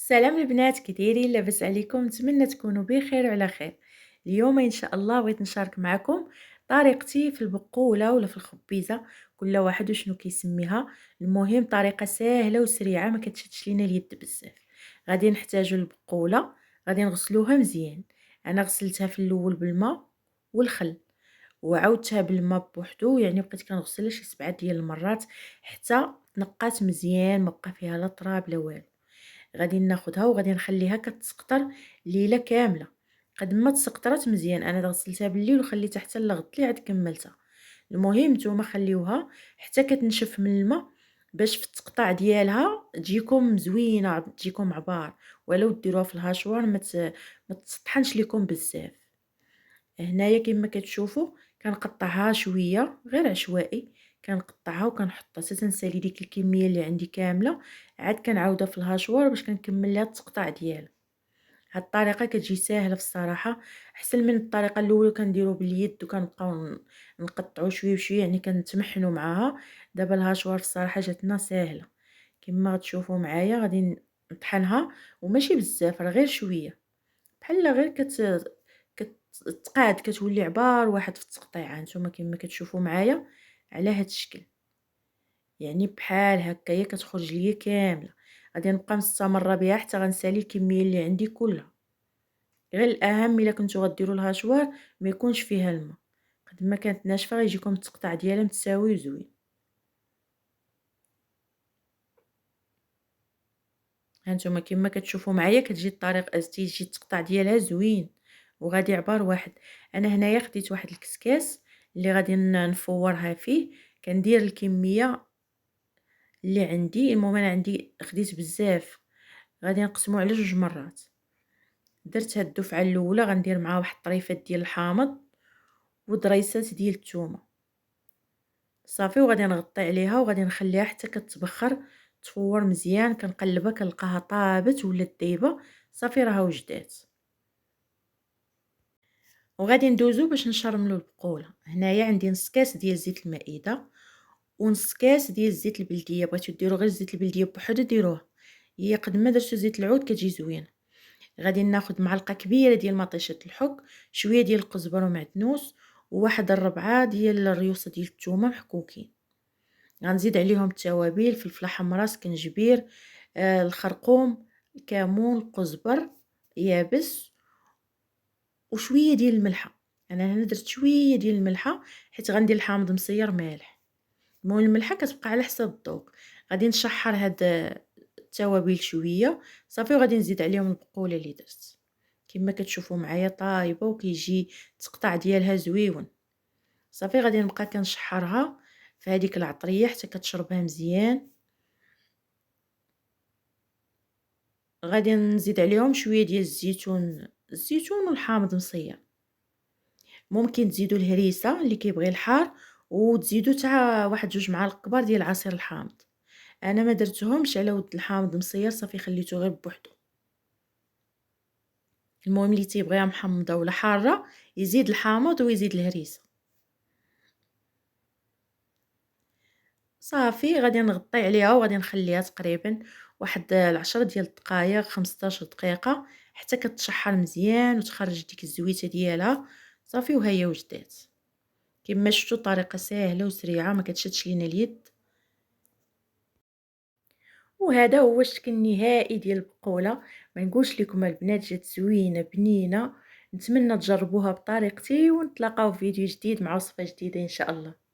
السلام البنات، كي دايرين؟ لاباس عليكم؟ نتمنى تكونوا بخير وعلى خير. اليوم ان شاء الله بغيت نشارك معكم طريقتي في البقوله ولا في الخبيزه، كل واحد وشنو كيسميها. المهم طريقه سهله وسريعه ما كتشدش لينا اليد بزاف. غادي نحتاجوا البقوله، غادي نغسلوها مزيان. انا غسلتها في الاول بالماء والخل، وعاودتها بالماء بوحدو، يعني بقيت كنغسلها شي 7 ديال المرات حتى تنقات مزيان، ما بقى فيها لا تراب لا والو. غادي ناخدها وغادي نخليها كتسقطر ليله كامله. قد ما تسقطرات مزيان، انا غسلتها بالليل وخليتها حتى لغد لي عاد كملتها. المهم نتوما خليوها حتى كتنشف من الماء، باش في التقطاع ديالها تجيكم زوينه، تجيكم عبار. ولو ديروها في الهاشوار ما تسطحنش لكم بزاف. هنايا كما كتشوفوا كنقطعها شويه غير عشوائي، كنقطعها وكنحطها حتى تنسالي ديك الكميه اللي عندي كامله، عاد كنعاودها في الهاشوار باش كنكمل ليها التقطاع ديالها. هاد الطريقه كتجي ساهله في الصراحه، احسن من الطريقه الاولى كنديرو باليد وكنبقاو نقطعو شويه بشويه، يعني كنتمحنوا معاها. دابا الهاشوار في الصراحه جاتنا ساهله. كما غتشوفوا معايا غادي نطحنها، وماشي بزاف راه غير شويه، بحال غير كتقاد، كتولي عبار واحد في التقطيعه. نتوما كما كتشوفوا معايا على هاد الشكل، يعني بحال هكايا كتخرج ليا كامله. غادي نبقى مستمره بها حتى غنسالي الكميه اللي عندي كلها. غير الاهم الا كنتو غديروا الهاشوار ما يكونش فيها الماء، قد ما كانت ناشفه غيجيكم التقطاع ديالها متساوي وزوين. هانتوما كما كتشوفوا معايا كتجي الطريقه، تيجي التقطاع ديالها زوين وغادي عبار واحد. انا هنايا خديت واحد الكسكاس اللي غادي نفورها فيه، كندير الكميه اللي عندي. المهم انا عندي خديت بزاف، غادي نقسمو على 2 مرات. درت هاد الدفعه الاولى غندير معها واحد الطريفات ديال الحامض ودريسات ديال الثومه صافي، وغادي نغطي عليها وغادي نخليها حتى كتبخر تفور مزيان. كنقلبها كنلقاها طابت ولا دايبه، صافي راها وجدات. وغادي ندوزو باش نشرملو البقوله. هنايا عندي نص كاس ديال زيت المائده ونص كاس ديال الزيت البلديه. بغيتو ديروا غير الزيت البلديه بوحدو ديروه، هي قد ما درتو زيت العود كتجي زوينه. غادي ناخذ معلقه كبيره ديال مطيشه الحك، شويه ديال القزبر ومعدنوس، وواحد الربعه ديال الريوسه ديال الثومه محكوكين. غنزيد عليهم التوابل: فلفله حمراء، سكنجبير، الخرقوم، الكمون، القزبر يابس، وشويه ديال الملحه. انا هنا درت شويه ديال الملحه حيت غندير الحامض مصير مالح. المهم الملحه كتبقى على حسب الذوق. غادي نشحر هاد التوابل شويه صافي، وغادي نزيد عليهم البقوله اللي درت. كما كتشوفوا معايا طايبه وكيجي التقطاع ديالها زويون. صافي غادي نبقى كنشحرها في هذيك العطريه حتى كتشربها مزيان. غادي نزيد عليهم شويه ديال الزيتون والحامض مصير. ممكن تزيدوا الهريسه اللي كيبغي الحار، وتزيدوا تاع واحد 2 معالق كبار ديال عصير الحامض. انا ما درتهمش على ود الحامض مصير، صافي خليته غير بوحدو. المهم اللي تيبغيها محمضه ولا حاره يزيد الحامض ويزيد الهريسه. صافي غادي نغطي عليها وغادي نخليها تقريبا واحد 10 ديال الدقائق، 15 دقيقه، حتى كتشحر مزيان وتخرج ديك الزويته ديالها. صافي وهي وجدات. كما شفتوا طريقه سهله وسريعه ما كتشدش لينا اليد. وهذا هو الشكل النهائي ديال البقوله. ما نقولش لكم البنات جات زوينه بنينه. نتمنى تجربوها بطريقتي، ونتلاقاو في فيديو جديد مع وصفه جديده ان شاء الله.